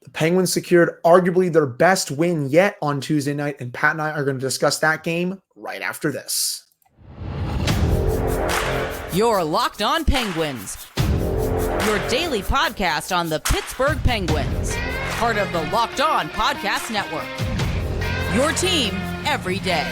The Penguins secured arguably their best win yet on Tuesday night, and Pat and I are going to discuss that game right after this. You're Locked On Penguins, your daily podcast on the Pittsburgh Penguins, part of the Locked On Podcast Network. Your team every day.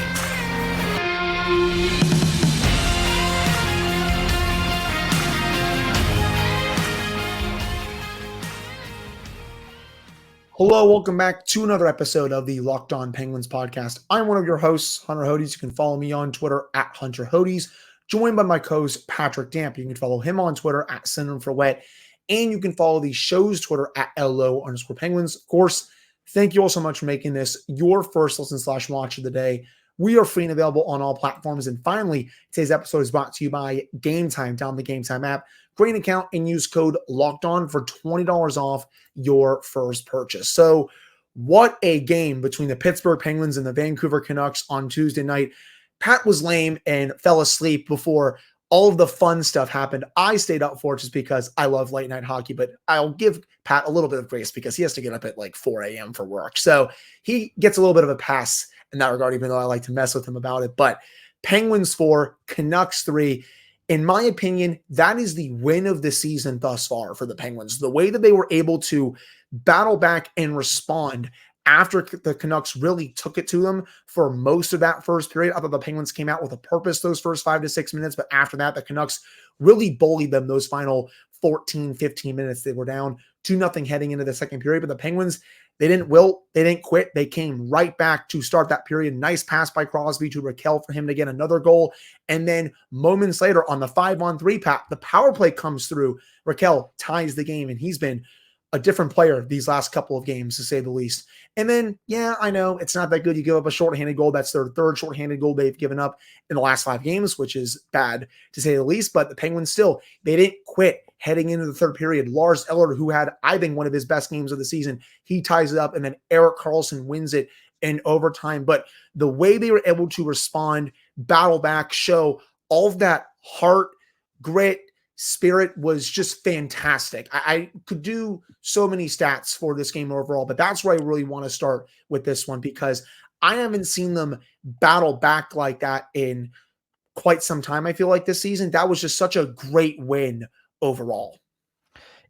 Hello, welcome back to another episode of the Locked On Penguins podcast. I'm one of your hosts, Hunter Hodes. You can follow me on Twitter at Hunter Hodes, joined by my co-host Patrick Damp. You can follow him on Twitter at Syndrome for Wet, and you can follow the show's Twitter at LO_Penguins. Of course, thank you all so much for making this your first listen/watch of the day. We are free and available on all platforms. And finally, today's episode is brought to you by Game Time. Download the Game Time app, create an account, and use code LOCKEDON for $20 off your first purchase. So what a game between the Pittsburgh Penguins and the Vancouver Canucks on Tuesday night. Pat was lame and fell asleep before all of the fun stuff happened. I stayed up for it just because I love late night hockey, but I'll give Pat a little bit of grace because he has to get up at like 4 a.m. for work. So he gets a little bit of a pass in that regard, even though I like to mess with him about it. But Penguins 4, Canucks 3. In my opinion, that is the win of the season thus far for the Penguins. The way that they were able to battle back and respond after the Canucks really took it to them for most of that first period. I thought the Penguins came out with a purpose those first 5 to 6 minutes, but after that, the Canucks really bullied them those final 14, 15 minutes. They were down 2-0 heading into the second period, but the Penguins, they didn't wilt, they didn't quit. They came right back to start that period. Nice pass by Crosby to Rakell for him to get another goal. And then moments later on the 5-on-3 the power play comes through. Rakell ties the game, and he's been a different player these last couple of games, to say the least. And then, yeah, I know it's not that good. You give up a shorthanded goal. That's their third shorthanded goal they've given up in the last 5 games, which is bad, to say the least. But the Penguins still, they didn't quit heading into the third period. Lars Eller, who had, I think, one of his best games of the season, he ties it up, and then Erik Karlsson wins it in overtime. But the way they were able to respond, battle back, show all of that heart, grit, spirit was just fantastic. I could do so many stats for this game overall, but that's where I really want to start with this one, because I haven't seen them battle back like that in quite some time. I feel like this season, that was just such a great win overall.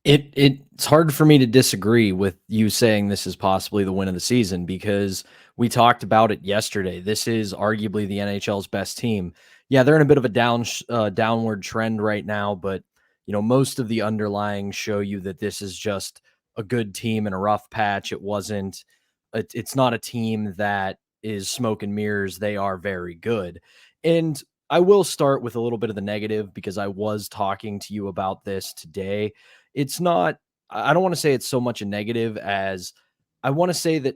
It's hard for me to disagree with you saying this is possibly the win of the season, because we talked about it yesterday. This is arguably the NHL's best team. Yeah, they're in a bit of a downward trend right now, but you know, most of the underlying show you that this is just a good team in a rough patch. It's not a team that is smoke and mirrors. They are very good. And I will start with a little bit of the negative, because I was talking to you about this today. It's not, I don't want to say it's so much a negative as I want to say that,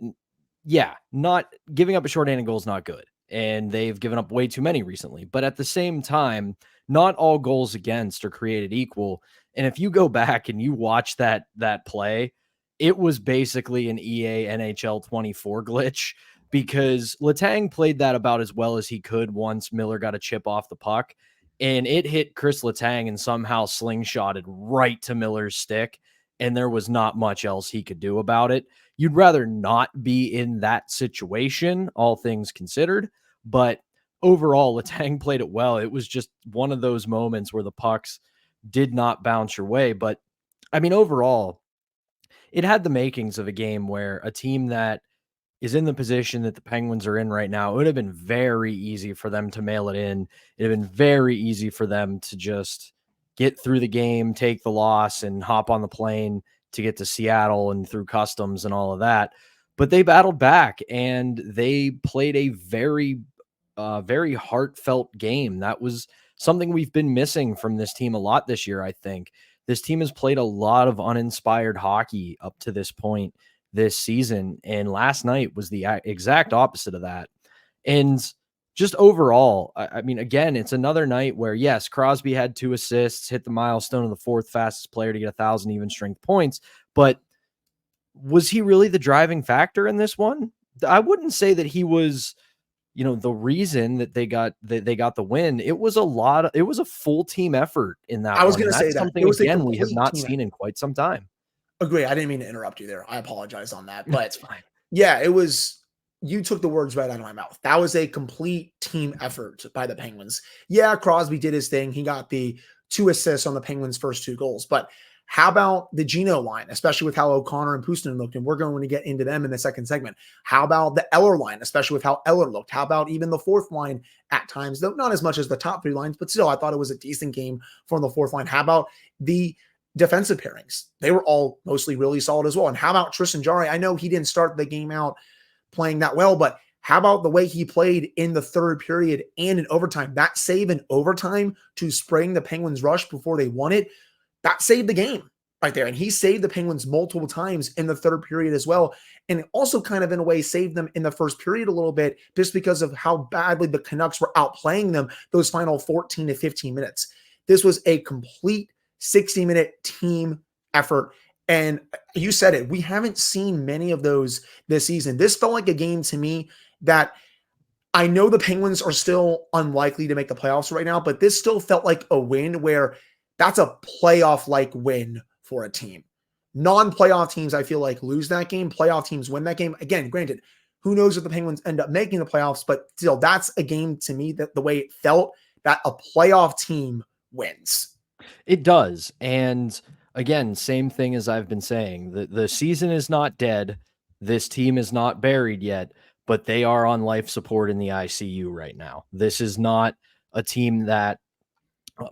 yeah, not giving up a shorthanded goal is not good. And they've given up way too many recently. But at the same time, not all goals against are created equal. And if you go back and you watch that play, it was basically an EA NHL 24 glitch, because Letang played that about as well as he could once Miller got a chip off the puck. And it hit Chris Letang and somehow slingshotted right to Miller's stick. And there was not much else he could do about it. You'd rather not be in that situation, all things considered. But overall, Letang played it well. It was just one of those moments where the pucks did not bounce your way. But, I mean, overall, it had the makings of a game where a team that is in the position that the Penguins are in right now, it would have been very easy for them to mail it in. It would have been very easy for them to just get through the game, take the loss, and hop on the plane to get to Seattle and through customs and all of that. But they battled back, and they played a very heartfelt game. That was something we've been missing from this team a lot this year. I think this team has played a lot of uninspired hockey up to this point this season, and last night was the exact opposite of that. And just overall, I mean, again, it's another night where, yes, Crosby had 2 assists, hit the milestone of the 4th fastest player to get 1,000 even strength points, but was he really the driving factor in this one? I wouldn't say that he was, you know, the reason that they got the win. It was a full team effort in that. I was going to say that something again we have not seen in quite some time. Agree. I didn't mean to interrupt you there. I apologize on that. That's But fine. yeah, you took the words right out of my mouth. That was a complete team effort by the Penguins. Yeah, Crosby did his thing. He got the 2 assists on the Penguins' first 2 goals. But how about the Gino line, especially with how O'Connor and Puustinen looked? And we're going to get into them in the second segment. How about the Eller line, especially with how Eller looked? How about even the fourth line at times, though not as much as the top 3 lines, but still, I thought it was a decent game from the fourth line. How about the defensive pairings? They were all mostly really solid as well. And how about Tristan Jarry? I know he didn't start the game out playing that well, but how about the way he played in the third period and in overtime? That save in overtime to spring the Penguins rush before they won it, that saved the game right there. And he saved the Penguins multiple times in the third period as well. And it also kind of in a way saved them in the first period a little bit just because of how badly the Canucks were outplaying them those final 14 to 15 minutes. This was a complete 60-minute team effort. And you said it, we haven't seen many of those this season. This felt like a game to me that I know the Penguins are still unlikely to make the playoffs right now, but this still felt like a win where that's a playoff-like win for a team. Non-playoff teams, I feel like, lose that game. Playoff teams win that game. Again, granted, who knows if the Penguins end up making the playoffs, but still, that's a game to me that the way it felt, that a playoff team wins. It does. And again, same thing as I've been saying. The season is not dead. This team is not buried yet, but they are on life support in the ICU right now. This is not a team that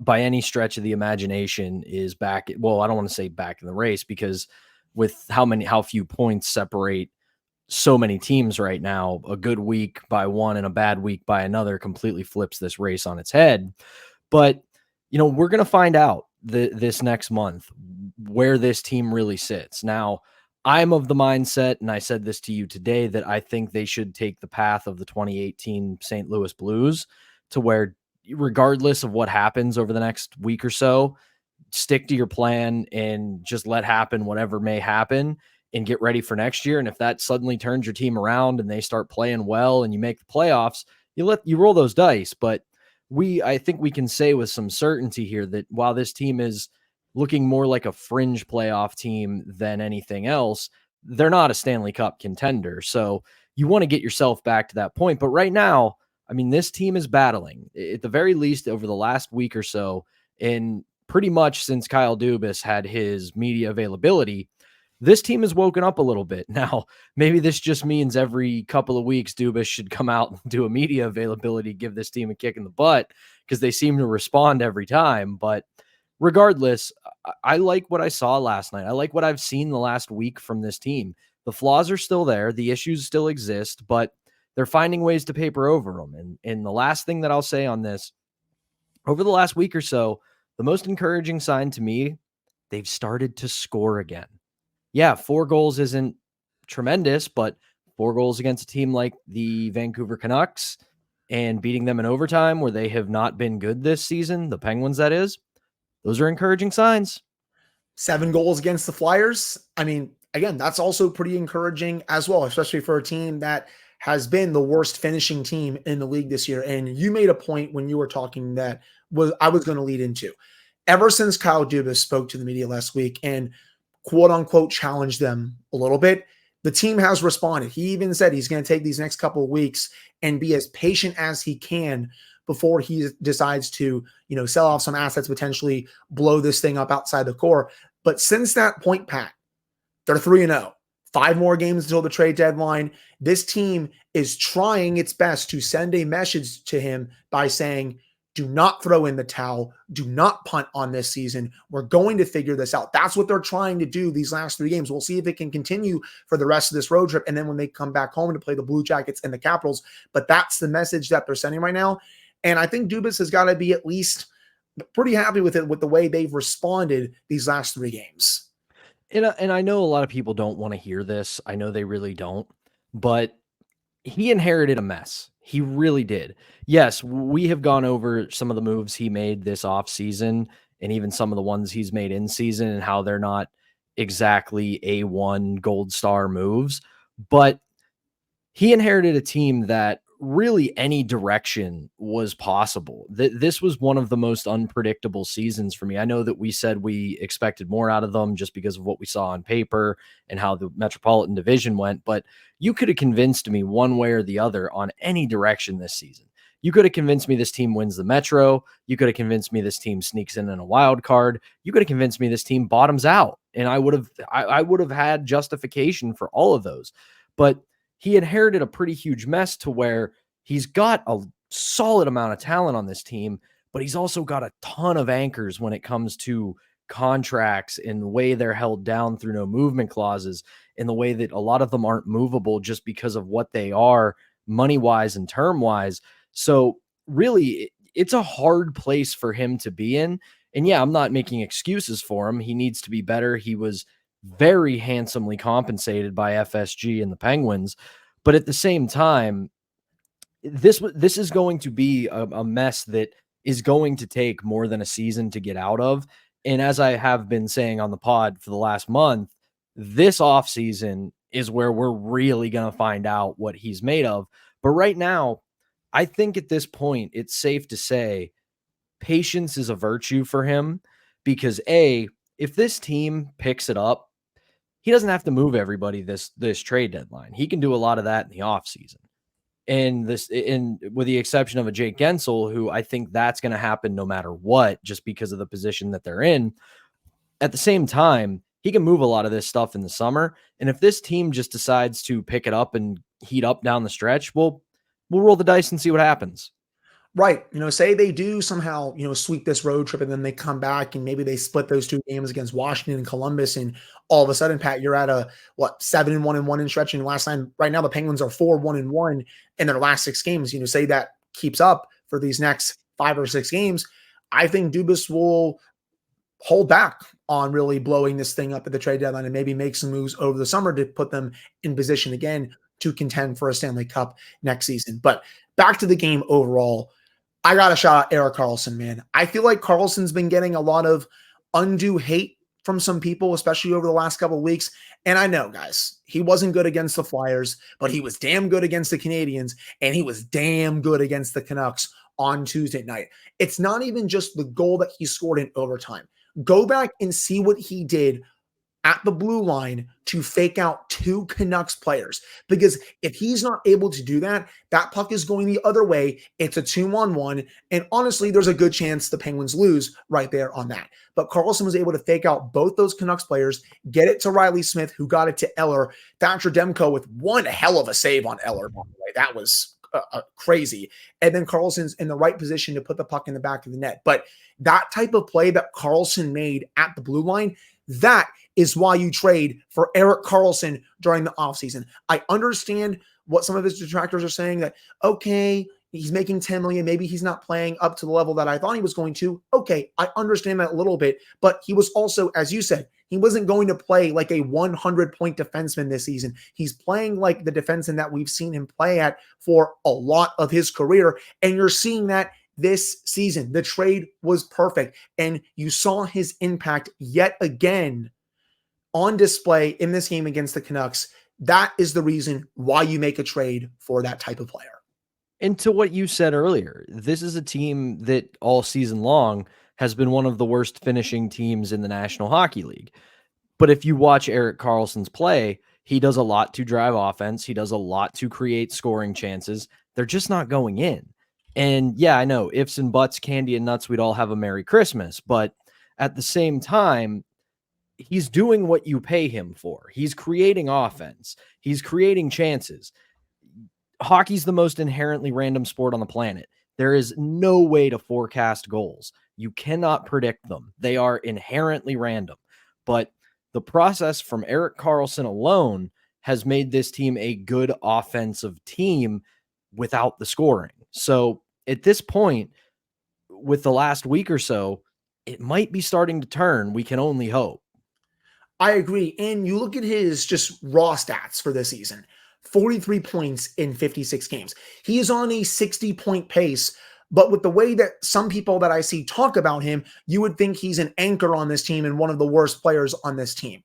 by any stretch of the imagination is back. Well, I don't want to say back in the race, because with how few points separate so many teams right now, a good week by one and a bad week by another completely flips this race on its head. But, we're going to find out this next month where this team really sits. Now, I'm of the mindset, and I said this to you today, that I think they should take the path of the 2018 St. Louis Blues, to where regardless of what happens over the next week or so, stick to your plan and just let happen whatever may happen and get ready for next year. And if that suddenly turns your team around and they start playing well and you make the playoffs, you roll those dice. But I think we can say with some certainty here that while this team is looking more like a fringe playoff team than anything else, they're not a Stanley Cup contender. So you want to get yourself back to that point. But right now, I mean, this team is battling, at the very least over the last week or so, and pretty much since Kyle Dubas had his media availability, this team has woken up a little bit. Now, maybe this just means every couple of weeks, Dubas should come out and do a media availability, give this team a kick in the butt, because they seem to respond every time. But regardless, I like what I saw last night. I like what I've seen the last week from this team. The flaws are still there. The issues still exist, but they're finding ways to paper over them. And the last thing that I'll say on this, over the last week or so, the most encouraging sign to me, they've started to score again. Yeah, 4 goals isn't tremendous, but 4 goals against a team like the Vancouver Canucks and beating them in overtime, where they have not been good this season, the Penguins, that is, those are encouraging signs. 7 goals against the Flyers. I mean, again, that's also pretty encouraging as well, especially for a team that has been the worst finishing team in the league this year. And you made a point when you were talking that I was going to lead into. Ever since Kyle Dubas spoke to the media last week and quote unquote challenged them a little bit, the team has responded. He even said he's going to take these next couple of weeks and be as patient as he can before he decides to, sell off some assets, potentially blow this thing up outside the core. But since that point, Pat, they're 3-0. 5 more games until the trade deadline. This team is trying its best to send a message to him by saying, do not throw in the towel. Do not punt on this season. We're going to figure this out. That's what they're trying to do these last 3 games. We'll see if it can continue for the rest of this road trip. And then when they come back home to play the Blue Jackets and the Capitals, but that's the message that they're sending right now. And I think Dubas has got to be at least pretty happy with it, with the way they've responded these last 3 games. And I know a lot of people don't want to hear this. I know they really don't, but he inherited a mess. He really did. Yes, we have gone over some of the moves he made this offseason and even some of the ones he's made in season and how they're not exactly A1 gold star moves, but he inherited a team that really any direction was possible. This was one of the most unpredictable seasons for me. I know that we said we expected more out of them just because of what we saw on paper and how the Metropolitan Division went, but you could have convinced me one way or the other on any direction this season. You could have convinced me this team wins the Metro. You could have convinced me this team sneaks in a wild card. You could have convinced me this team bottoms out, and I would have had justification for all of those. But he inherited a pretty huge mess to where he's got a solid amount of talent on this team, but he's also got a ton of anchors when it comes to contracts and the way they're held down through no movement clauses, and the way that a lot of them aren't movable just because of what they are money-wise and term-wise. So really, it's a hard place for him to be in. And yeah, I'm not making excuses for him. He needs to be better. He was very handsomely compensated by FSG and the Penguins. But at the same time, this is going to be a mess that is going to take more than a season to get out of. And as I have been saying on the pod for the last month, this offseason is where we're really going to find out what he's made of. But right now, I think at this point, it's safe to say patience is a virtue for him, because if this team picks it up, he doesn't have to move everybody this trade deadline. He can do a lot of that in the offseason. And with the exception of a Jake Gensel, who I think that's going to happen no matter what, just because of the position that they're in. At the same time, he can move a lot of this stuff in the summer. And if this team just decides to pick it up and heat up down the stretch, we'll roll the dice and see what happens. Right. Say they do somehow, sweep this road trip and then they come back and maybe they split those two games against Washington and Columbus. And all of a sudden, Pat, you're at a 7-1-1 in stretch. And last time, right now, the Penguins are 4-1-1 in their last 6 games. Say that keeps up for these next 5 or 6 games. I think Dubas will hold back on really blowing this thing up at the trade deadline and maybe make some moves over the summer to put them in position again to contend for a Stanley Cup next season. But back to the game overall, I got to shout out Erik Karlsson, man. I feel like Karlsson's been getting a lot of undue hate from some people, especially over the last couple of weeks. And I know, guys, he wasn't good against the Flyers, but he was damn good against the Canadiens, and he was damn good against the Canucks on Tuesday night. It's not even just the goal that he scored in overtime. Go back and see what he did at the blue line to fake out 2 Canucks players. Because if he's not able to do that, that puck is going the other way. It's a 2-on-1. And honestly, there's a good chance the Penguins lose right there on that. But Karlsson was able to fake out both those Canucks players, get it to Riley Smith, who got it to Eller. Thatcher Demko with one hell of a save on Eller, by the way. That was crazy. And then Karlsson's in the right position to put the puck in the back of the net. But that type of play that Karlsson made at the blue line, that is why you trade for Erik Karlsson during the offseason. I understand what some of his detractors are saying, that, okay, he's making $10 million. Maybe he's not playing up to the level that I thought he was going to. Okay, I understand that a little bit, but he was also, as you said, he wasn't going to play like a 100-point defenseman this season. He's playing like the defenseman that we've seen him play at for a lot of his career, and you're seeing that this season. The trade was perfect, and you saw his impact yet again on display in this game against the Canucks. That is the reason why you make a trade for that type of player. And to what you said earlier, this is a team that all season long has been one of the worst finishing teams in the National Hockey League. But if you watch Erik Karlsson's play, he does a lot to drive offense. He does a lot to create scoring chances. They're just not going in. And yeah, I know, ifs and buts, candy and nuts, we'd all have a Merry Christmas. But at the same time, he's doing what you pay him for. He's creating offense. He's creating chances. Hockey's the most inherently random sport on the planet. There is no way to forecast goals. You cannot predict them. They are inherently random. But the process from Erik Karlsson alone has made this team a good offensive team without the scoring. So at this point, with the last week or so, it might be starting to turn. We can only hope. I agree. And you look at his just raw stats for this season, 43 points in 56 games. He is on a 60-point pace, but with the way that some people that I see talk about him, you would think he's an anchor on this team and one of the worst players on this team.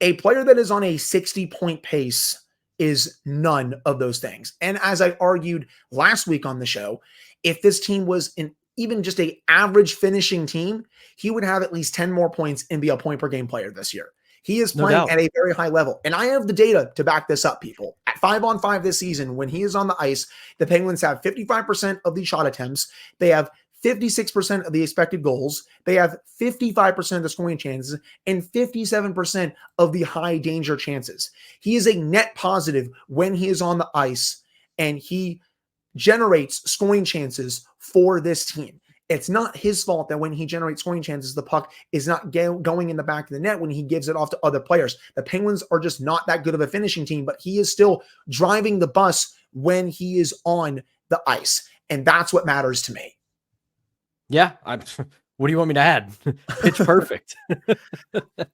A player that is on a 60-point pace is none of those things. And as I argued last week on the show, if this team was even just an average finishing team, he would have at least 10 more points and be a point per game player this year. He is playing at a very high level. And I have the data to back this up, people. At 5-on-5 this season, when he is on the ice, the Penguins have 55% of the shot attempts. They have 56% of the expected goals. They have 55% of the scoring chances and 57% of the high danger chances. He is a net positive when he is on the ice, and he generates scoring chances for this team. It's not his fault that when he generates scoring chances, the puck is not going in the back of the net when he gives it off to other players. The Penguins are just not that good of a finishing team, but he is still driving the bus when he is on the ice. And that's what matters to me. Yeah. What do you want me to add? Pitch perfect.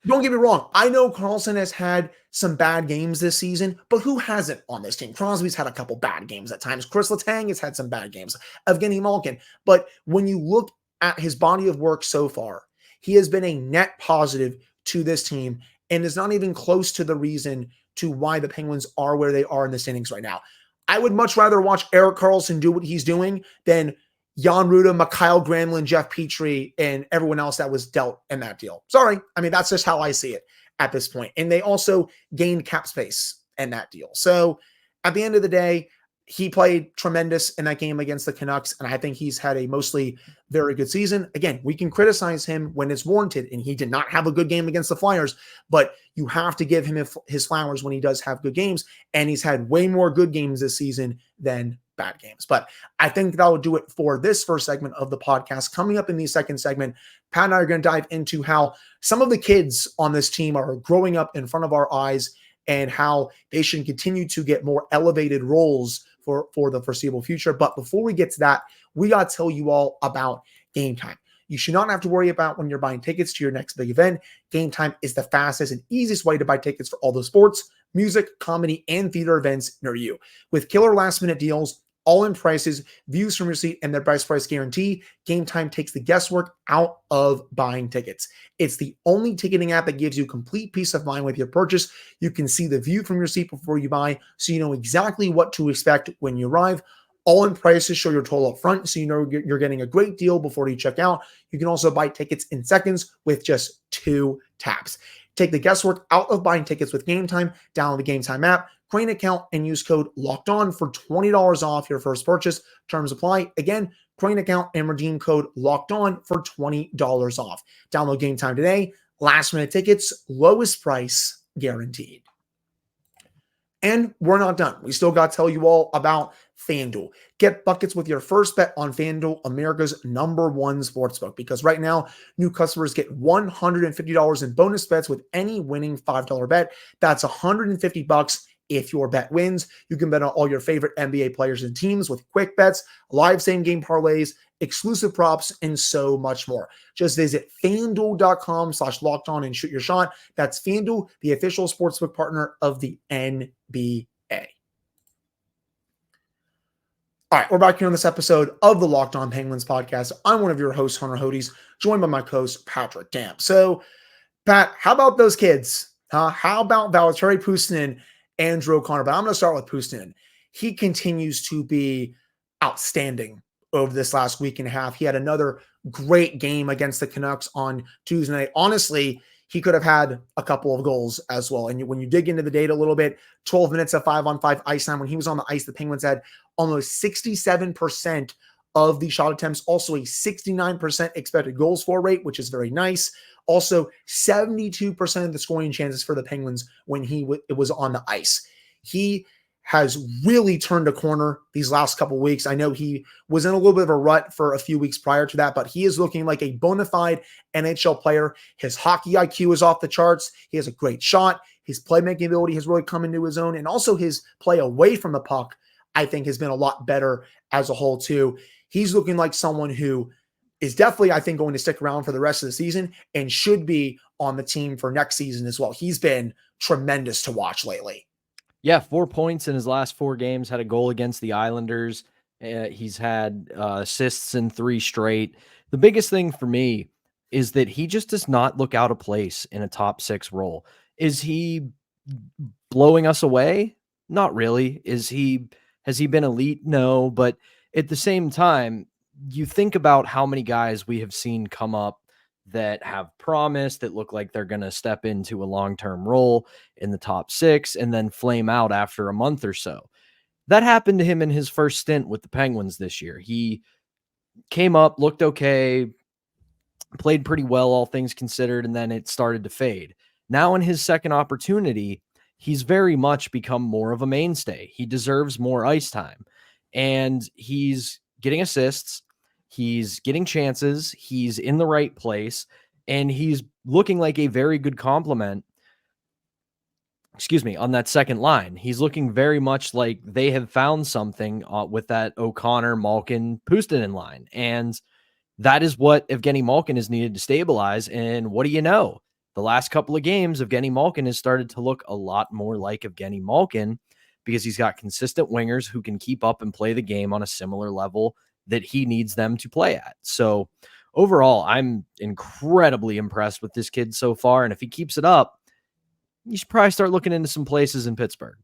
Don't get me wrong. I know Karlsson has had some bad games this season, but who hasn't on this team? Crosby's had a couple bad games at times. Chris Letang has had some bad games. Evgeny Malkin. But when you look at his body of work so far, he has been a net positive to this team and is not even close to the reason to why the Penguins are where they are in the standings right now. I would much rather watch Erik Karlsson do what he's doing than Jan Ruda, Mikhail Granlund, Jeff Petrie, and everyone else that was dealt in that deal. Sorry. I mean, that's just how I see it at this point. And they also gained cap space in that deal. So at the end of the day, he played tremendous in that game against the Canucks, and I think he's had a mostly very good season. Again, we can criticize him when it's warranted, and he did not have a good game against the Flyers, but you have to give him his flowers when he does have good games, and he's had way more good games this season than bad games. But I think that will do it for this first segment of the podcast. Coming up in the second segment, Pat and I are going to dive into how some of the kids on this team are growing up in front of our eyes and how they should continue to get more elevated roles for the foreseeable future. But before we get to that, we got to tell you all about Game Time. You should not have to worry about when you're buying tickets to your next big event. Game Time is the fastest and easiest way to buy tickets for all the sports, music, comedy, and theater events near you. With killer last-minute deals, all-in prices, views from your seat, and their best price guarantee, Game Time takes the guesswork out of buying tickets. It's the only ticketing app that gives you complete peace of mind with your purchase. You can see the view from your seat before you buy, so you know exactly what to expect when you arrive. All-in prices show your total up front, so you know you're getting a great deal before you check out. You can also buy tickets in seconds with just 2 taps. Take the guesswork out of buying tickets with Game Time. Download the Game Time app, create an account, and use code LOCKEDON for $20 off your first purchase. Terms apply. Again, create an account and redeem code LOCKEDON for $20 off. Download Game Time today. Last minute tickets, lowest price guaranteed. And we're not done. We still got to tell you all about FanDuel. Get buckets with your first bet on FanDuel, America's #1 sportsbook, because right now, new customers get $150 in bonus bets with any winning $5 bet. That's $150 if your bet wins. You can bet on all your favorite NBA players and teams with quick bets, live same-game parlays, exclusive props, and so much more. Just visit FanDuel.com/lockedon and shoot your shot. That's FanDuel, the official sportsbook partner of the NBA. All right, we're back here on this episode of the Locked On Penguins podcast. I'm one of your hosts, Hunter Hodes, joined by my co-host, Patrick Damp. So, Pat, how about those kids? How about Valtteri Puustinen, Andrew O'Connor? But I'm going to start with Puustinen. He continues to be outstanding over this last week and a half. He had another great game against the Canucks on Tuesday night. Honestly, he could have had a couple of goals as well. And when you dig into the data a little bit, 12 minutes of 5-on-5 ice time. When he was on the ice, the Penguins had almost 67% of the shot attempts, also a 69% expected goals for rate, which is very nice. Also, 72% of the scoring chances for the Penguins when he was on the ice. He has really turned a corner these last couple of weeks. I know he was in a little bit of a rut for a few weeks prior to that, but he is looking like a bona fide NHL player. His hockey IQ is off the charts. He has a great shot. His playmaking ability has really come into his own, and also his play away from the puck, I think, has been a lot better as a whole too. He's looking like someone who is definitely, I think, going to stick around for the rest of the season and should be on the team for next season as well. He's been tremendous to watch lately. Yeah, 4 points in his last 4 games, had a goal against the Islanders. He's had assists in 3 straight. The biggest thing for me is that he just does not look out of place in a top 6 role. Is he blowing us away? Not really. Has he been elite? No, but at the same time, you think about how many guys we have seen come up that have promise, that look like they're going to step into a long-term role in the top 6 and then flame out after a month or so. That happened to him in his first stint with the Penguins this year. He came up, looked okay, played pretty well, all things considered, and then it started to fade. Now in his second opportunity, he's very much become more of a mainstay. He deserves more ice time, and he's getting assists. He's getting chances. He's in the right place, and he's looking like a very good complement. On that second line. He's looking very much like they have found something with that O'Connor, Malkin, Puustinen line. And that is what Evgeny Malkin is needed to stabilize. And what do you know? The last couple of games, Evgeny Malkin has started to look a lot more like Evgeny Malkin because he's got consistent wingers who can keep up and play the game on a similar level that he needs them to play at. So overall, I'm incredibly impressed with this kid so far. And if he keeps it up, you should probably start looking into some places in Pittsburgh.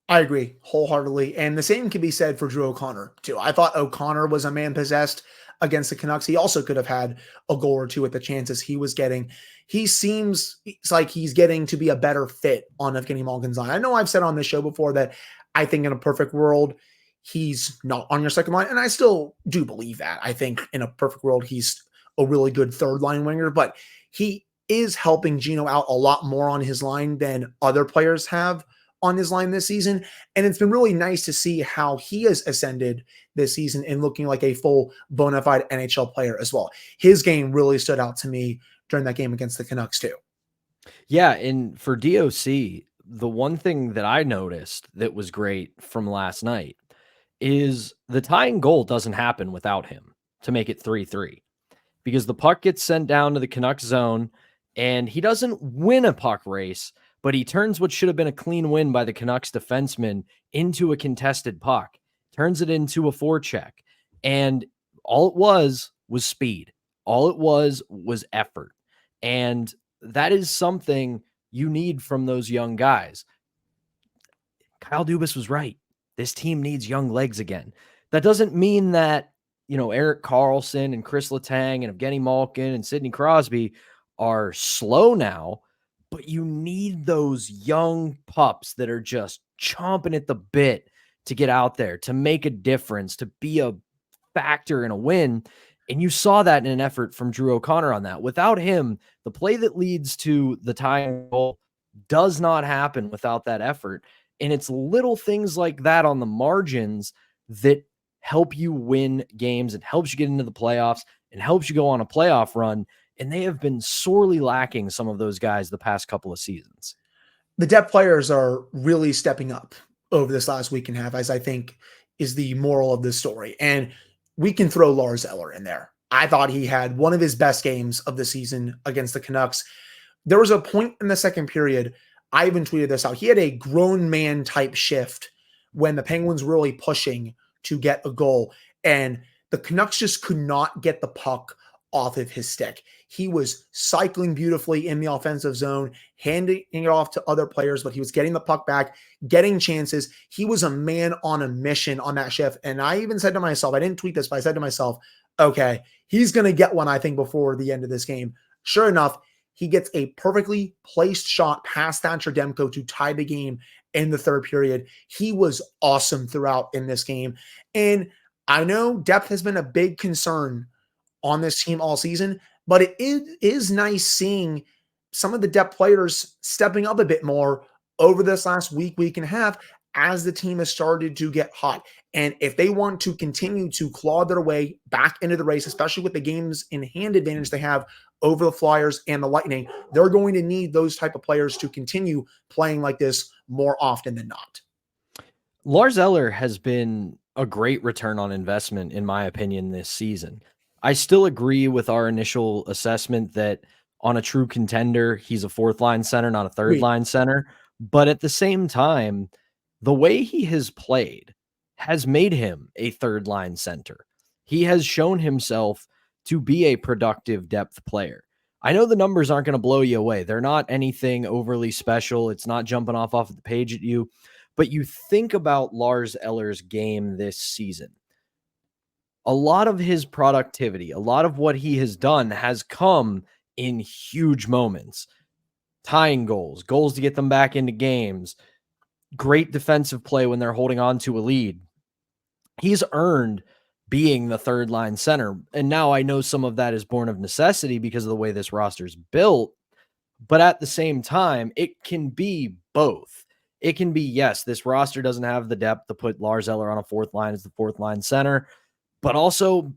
I agree wholeheartedly. And the same can be said for Drew O'Connor, too. I thought O'Connor was a man possessed against the Canucks. He also could have had a goal or two with the chances he was getting. He seems like he's getting to be a better fit on Evgeny Malkin's line. I know I've said on this show before that I think in a perfect world, he's not on your second line. And I still do believe that. I think in a perfect world, he's a really good third line winger, but he is helping Gino out a lot more on his line than other players have on his line this season. And it's been really nice to see how he has ascended this season and looking like a full bona fide NHL player as well. His game really stood out to me during that game against the Canucks too. Yeah. And for DOC, the one thing that I noticed that was great from last night is the tying goal doesn't happen without him to make it 3-3 because the puck gets sent down to the Canucks zone. And he doesn't win a puck race, but he turns what should have been a clean win by the Canucks defenseman into a contested puck, turns it into a forecheck. And all it was speed. All it was effort. And that is something you need from those young guys. Kyle Dubas was right. This team needs young legs again. That doesn't mean that, Erik Karlsson and Chris Letang and Evgeny Malkin and Sidney Crosby are slow now, but you need those young pups that are just chomping at the bit to get out there, to make a difference, to be a factor in a win. And you saw that in an effort from Drew O'Connor on that. Without him, the play that leads to the tying goal does not happen without that effort. And it's little things like that on the margins that help you win games and helps you get into the playoffs and helps you go on a playoff run. And they have been sorely lacking some of those guys the past couple of seasons. The depth players are really stepping up over this last week and a half, as I think is the moral of this story. And we can throw Lars Eller in there. I thought he had one of his best games of the season against the Canucks. There was a point in the second period, I even tweeted this out. He had a grown man type shift when the Penguins were really pushing to get a goal. And the Canucks just could not get the puck off of his stick. He was cycling beautifully in the offensive zone, handing it off to other players, but he was getting the puck back, getting chances. He was a man on a mission on that shift. And I even said to myself, I didn't tweet this, but I said to myself, okay, he's going to get one, I think, before the end of this game. Sure enough, he gets a perfectly placed shot past Thatcher Demko to tie the game in the third period. He was awesome throughout in this game. And I know depth has been a big concern on this team all season, but it is nice seeing some of the depth players stepping up a bit more over this last week and a half as the team has started to get hot. And if they want to continue to claw their way back into the race, especially with the games in hand advantage they have over the Flyers and the Lightning, they're going to need those type of players to continue playing like this more often than not. Lars Eller has been a great return on investment, in my opinion, this season. I still agree with our initial assessment that on a true contender, he's a fourth line center, not a third line center. But at the same time, the way he has played has made him a third line center. He has shown himself to be a productive depth player. I know the numbers aren't going to blow you away. They're not anything overly special. It's not jumping off the page at you. But you think about Lars Eller's game this season. A lot of his productivity, a lot of what he has done has come in huge moments. Tying goals, goals to get them back into games, great defensive play when they're holding on to a lead. He's earned being the third line center. And now I know some of that is born of necessity because of the way this roster is built. But at the same time, it can be both. It can be, yes, this roster doesn't have the depth to put Lars Eller on a fourth line as the fourth line center. But also,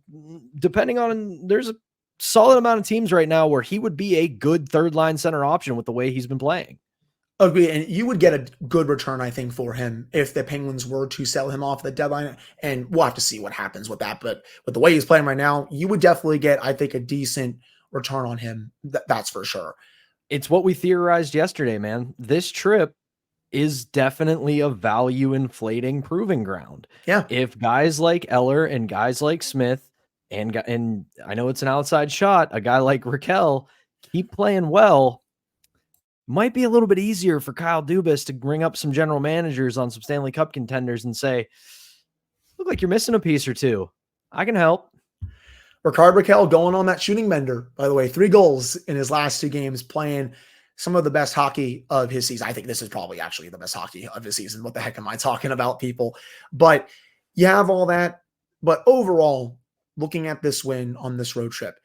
depending on, there's a solid amount of teams right now where he would be a good third line center option with the way he's been playing. Agree, and you would get a good return, I think, for him if the Penguins were to sell him off the deadline, and we'll have to see what happens with that. But with the way he's playing right now, you would definitely get, I think, a decent return on him. That's for sure. It's what we theorized yesterday, man. This trip is definitely a value inflating proving ground. Yeah. If guys like Eller and guys like Smith and I know it's an outside shot, a guy like Raquel keep playing well, might be a little bit easier for Kyle Dubas to bring up some general managers on some Stanley Cup contenders and say, look like you're missing a piece or two. I can help. Rickard Rakell going on that shooting bender, by the way, 3 goals in his last 2 games, playing some of the best hockey of his season. I think this is probably actually the best hockey of his season. What the heck am I talking about, people? But you have all that. But overall, looking at this win on this road trip,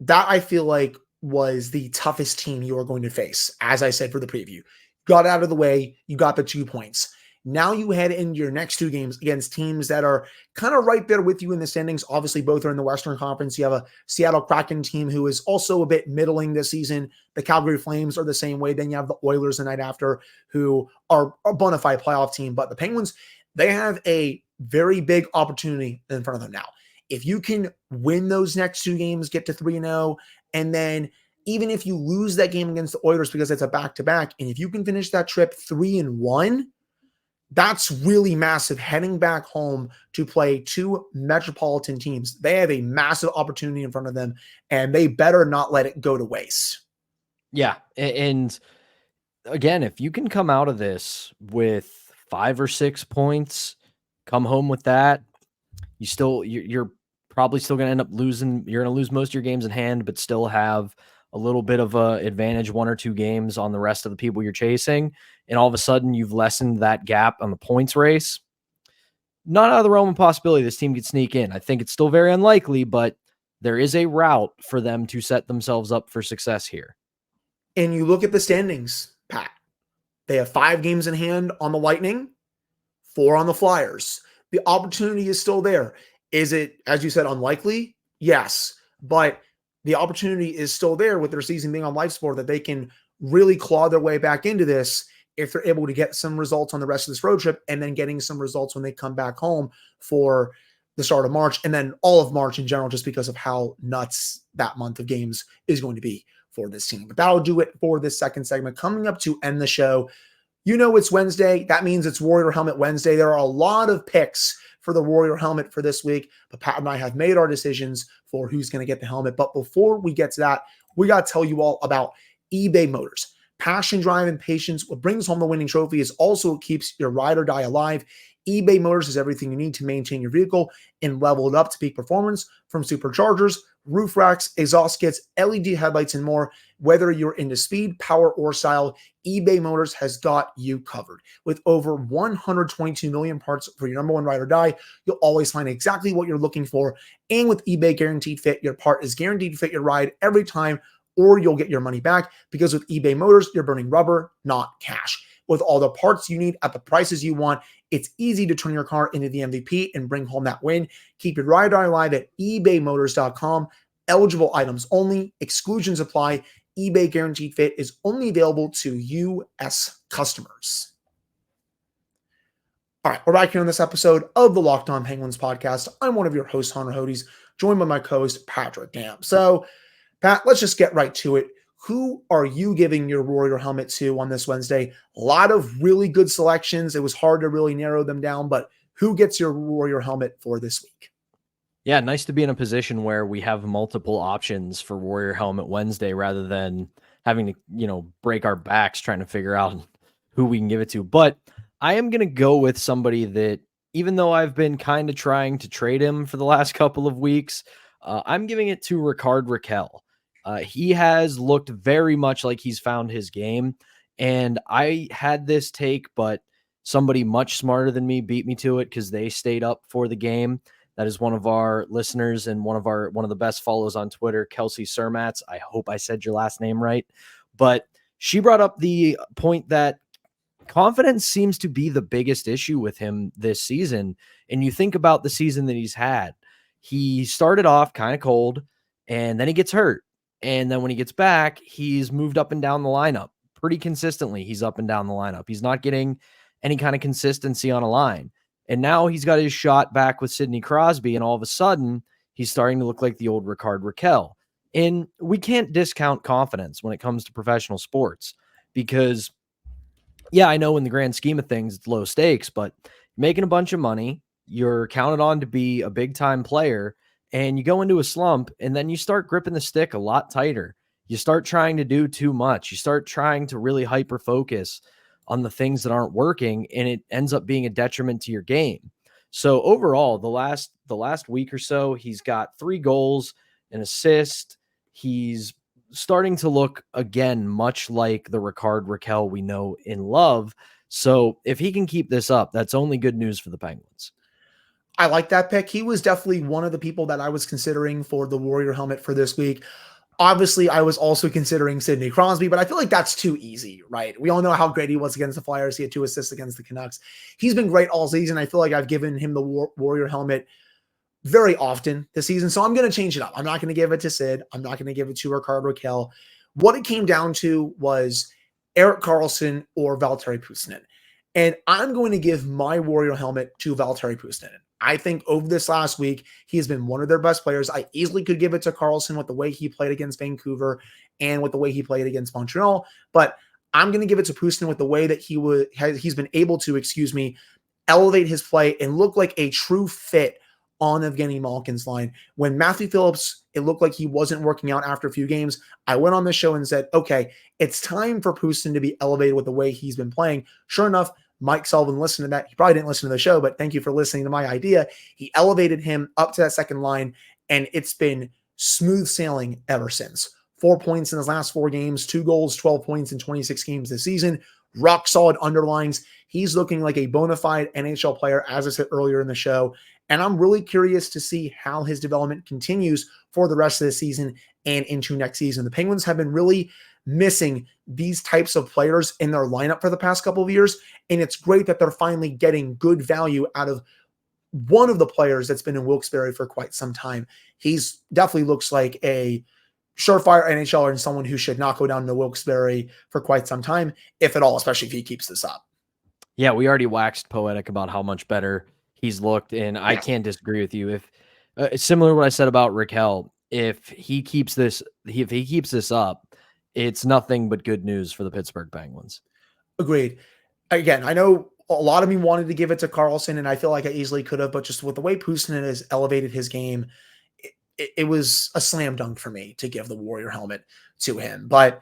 that I feel like was the toughest team you are going to face. As I said for the preview, got out of the way, you got the 2 points. Now you head into your next 2 games against teams that are kind of right there with you in the standings. Obviously, both are in the Western Conference. You have a Seattle Kraken team who is also a bit middling this season. The Calgary Flames are the same way. Then you have the Oilers the night after, who are a bona fide playoff team. But the Penguins, they have a very big opportunity in front of them now. If you can win those next 2 games, get to 3-0, and then even if you lose that game against the Oilers because it's a back-to-back, and if you can finish that trip 3-1, that's really massive heading back home to play 2 metropolitan teams. They have a massive opportunity in front of them, and they better not let it go to waste. Yeah. And again, if you can come out of this with 5 or 6 points, come home with that, you're probably still going to end up losing. You're going to lose most of your games in hand, but still have a little bit of a advantage, 1 or 2 games on the rest of the people you're chasing. And all of a sudden you've lessened that gap on the points race. Not out of the realm of possibility this team could sneak in. I think it's still very unlikely, but there is a route for them to set themselves up for success here. And you look at the standings, Pat. They have 5 games in hand on the Lightning, 4 on the Flyers. The opportunity is still there. Is it, as you said, unlikely? Yes. But the opportunity is still there with their season being on life support that they can really claw their way back into this if they're able to get some results on the rest of this road trip and then getting some results when they come back home for the start of March and then all of March in general, just because of how nuts that month of games is going to be for this team. But that'll do it for this second segment. Coming up to end the show, you know it's Wednesday. That means it's Warrior Helmet Wednesday. There are a lot of picks for the Warrior helmet for this week, but Pat and I have made our decisions for who's going to get the helmet. But before we get to that, we got to tell you all about eBay Motors. Passion, drive, and patience. What brings home the winning trophy is also what keeps your ride or die alive. eBay Motors is everything you need to maintain your vehicle and level it up to peak performance, from superchargers, roof racks, exhaust kits, LED headlights, and more. Whether you're into speed, power, or style, eBay Motors has got you covered. With over 122 million parts for your number one ride or die, you'll always find exactly what you're looking for. And with eBay Guaranteed Fit, your part is guaranteed to fit your ride every time, or you'll get your money back, because with eBay Motors, you're burning rubber, not cash. With all the parts you need at the prices you want, it's easy to turn your car into the MVP and bring home that win. Keep your ride or die alive at ebaymotors.com. Eligible items only. Exclusions apply. eBay Guaranteed Fit is only available to U.S. customers. All right, we're back here on this episode of the Locked On Penguins podcast. I'm one of your hosts, Hunter Hodes, joined by my co-host, Patrick Damp. So, Pat, let's just get right to it. Who are you giving your Warrior helmet to on this Wednesday? A lot of really good selections. It was hard to really narrow them down, but who gets your Warrior helmet for this week? Yeah, nice to be in a position where we have multiple options for Warrior Helmet Wednesday rather than having to, break our backs trying to figure out who we can give it to. But I am going to go with somebody that, even though I've been kind of trying to trade him for the last couple of weeks, I'm giving it to Rickard Rakell. He has looked very much like he's found his game. And I had this take, but somebody much smarter than me beat me to it because they stayed up for the game. That is one of our listeners and one of the best follows on Twitter, Kelsey Surmatz. I hope I said your last name right. But she brought up the point that confidence seems to be the biggest issue with him this season. And you think about the season that he's had. He started off kind of cold, and then he gets hurt. And then when he gets back, he's moved up and down the lineup pretty consistently. He's up and down the lineup. He's not getting any kind of consistency on a line. And now he's got his shot back with Sidney Crosby, and all of a sudden, he's starting to look like the old Rickard Rakell. And we can't discount confidence when it comes to professional sports because, yeah, I know in the grand scheme of things, it's low stakes, but making a bunch of money, you're counted on to be a big-time player, and you go into a slump, and then you start gripping the stick a lot tighter. You start trying to do too much. You start trying to really hyper-focus on the things that aren't working, and it ends up being a detriment to your game. So overall, the last week or so, he's got 3 goals, an assist. He's starting to look again much like the Rickard Rakell we know and love. So if he can keep this up, that's only good news for the Penguins. I like that pick. He was definitely one of the people that I was considering for the Warrior helmet for this week. Obviously, I was also considering Sidney Crosby, but I feel like that's too easy, right? We all know how great he was against the Flyers. He had 2 assists against the Canucks. He's been great all season. I feel like I've given him the Warrior helmet very often this season, so I'm going to change it up. I'm not going to give it to Sid. I'm not going to give it to Rickard Rakell. What it came down to was Erik Karlsson or Valtteri Puustinen. And I'm going to give my Warrior helmet to Valtteri Puustinen. I think over this last week, he has been one of their best players. I easily could give it to Karlsson with the way he played against Vancouver and with the way he played against Montreal, but I'm going to give it to Puustinen with the way that he's been able to, elevate his play and look like a true fit on Evgeny Malkin's line. When Matthew Phillips, it looked like he wasn't working out after a few games, I went on the show and said, okay, it's time for Puustinen to be elevated with the way he's been playing. Sure enough, Mike Sullivan listened to that. He probably didn't listen to the show, but thank you for listening to my idea. He elevated him up to that second line, and it's been smooth sailing ever since. 4 points in his last 4 games, 2 goals, 12 points in 26 games this season. Rock solid underlines. He's looking like a bona fide NHL player, as I said earlier in the show. And I'm really curious to see how his development continues for the rest of the season and into next season. The Penguins have been really missing these types of players in their lineup for the past couple of years. And it's great that they're finally getting good value out of one of the players that's been in Wilkes-Barre for quite some time. He's definitely looks like a surefire NHLer and someone who should not go down to Wilkes-Barre for quite some time, if at all, especially if he keeps this up. Yeah, we already waxed poetic about how much better he's looked, and I can't disagree with you. If similar to what I said about Rakell, if he keeps this up, it's nothing but good news for the Pittsburgh Penguins. Agreed. Again, I know a lot of me wanted to give it to Karlsson, and I feel like I easily could have, but just with the way Puustinen has elevated his game, it was a slam dunk for me to give the Warrior helmet to him. But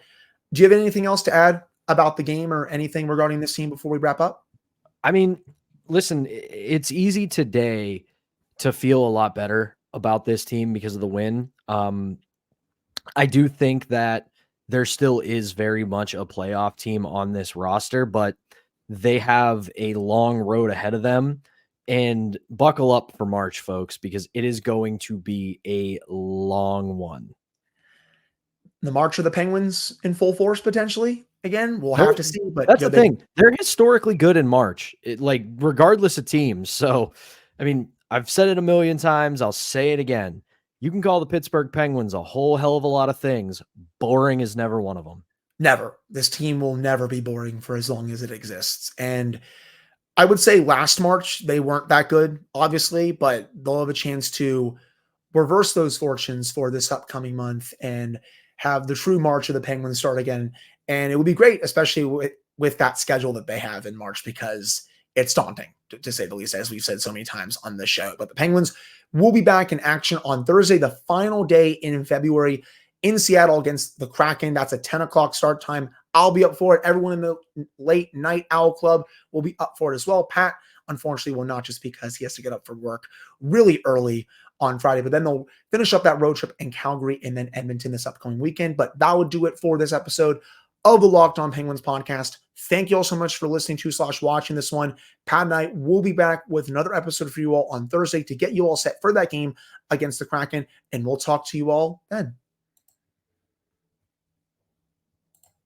do you have anything else to add about the game or anything regarding this team before we wrap up? I mean, listen, it's easy today to feel a lot better about this team because of the win. I do think that there still is very much a playoff team on this roster, but they have a long road ahead of them. And buckle up for March, folks, because it is going to be a long one. The March of the Penguins in full force, potentially. Again, we'll have to see. But that's the thing. They're historically good in March, regardless of teams. So, I mean, I've said it a million times. I'll say it again. You can call the Pittsburgh Penguins a whole hell of a lot of things. Boring is never one of them. Never. This team will never be boring for as long as it exists. And I would say last March, they weren't that good, obviously, but they'll have a chance to reverse those fortunes for this upcoming month and have the true March of the Penguins start again. And it would be great, especially with that schedule that they have in March, because it's daunting, to say the least, as we've said so many times on this show. But the Penguins will be back in action on Thursday, the final day in February, in Seattle against the Kraken. That's a 10 o'clock start time. I'll be up for it. Everyone in the late night owl club will be up for it as well. Pat, unfortunately, will not, just because he has to get up for work really early on Friday, but then they'll finish up that road trip in Calgary and then Edmonton this upcoming weekend. But that would do it for this episode of the Locked On Penguins podcast. Thank you all so much for listening to / watching this one. Pat and I will be back with another episode for you all on Thursday to get you all set for that game against the Kraken, and we'll talk to you all then.